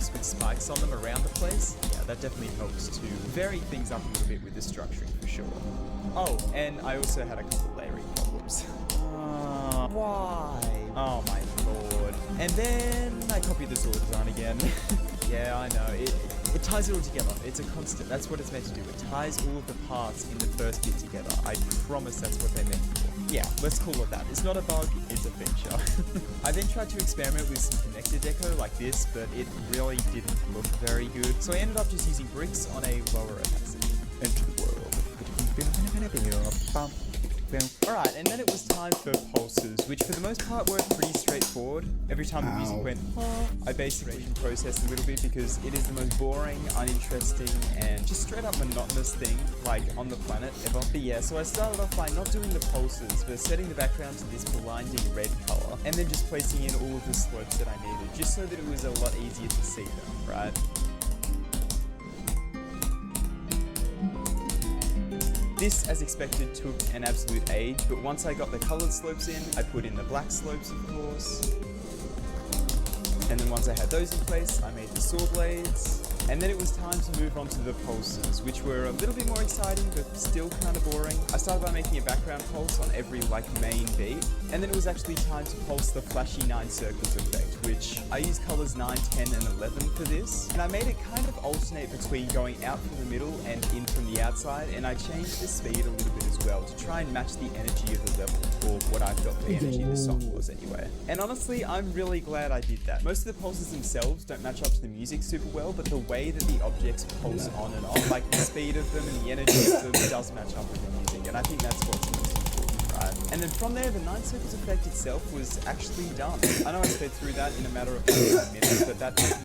blocks with spikes on them around the place. Yeah, that definitely helps to vary things up a little bit with the structuring for sure. Oh, and I also had a couple layering problems. Why? Oh my lord. And then I copied the sword design again. Yeah, I know. It ties it all together. It's a constant. That's what it's meant to do. It ties all of the parts in the first bit together. I promise that's what they meant for. Yeah, let's call it that. It's not a bug, it's a feature. I then tried to experiment with some connector deco like this, but it really didn't look very good. So I ended up just using bricks on a lower opacity. Enter the world. Alright, and then it was time for pulses, which for the most part were pretty straightforward. Every time the music went, I basically processed a little bit because it is the most boring, uninteresting, and just straight up monotonous thing, like, on the planet ever. But yeah, so I started off by not doing the pulses, but setting the background to this blinding red color, and then just placing in all of the slopes that I needed, just so that it was a lot easier to see them, right? This, as expected, took an absolute age, but once I got the coloured slopes in, I put in the black slopes, of course. And then once I had those in place, I made the saw blades. And then it was time to move on to the pulses, which were a little bit more exciting, but still kind of boring. I started by making a background pulse on every, main beat. And then it was actually time to pulse the flashy 9 circles effect, which I used colours 9, 10, and 11 for this. And I made it kind of alternate between going out from the middle and in from the outside, and I changed the speed a little bit as well to try and match the energy of the level, or what I felt the energy of the song was anyway. And honestly, I'm really glad I did that. Most of the pulses themselves don't match up to the music super well, but the way that the objects pulse on and off, like the speed of them and the energy of them, does match up with the music, and I think that's what's most important, right? And then from there, the 9 circles effect itself was actually done. I know I sped through that in a matter of 5 minutes, but that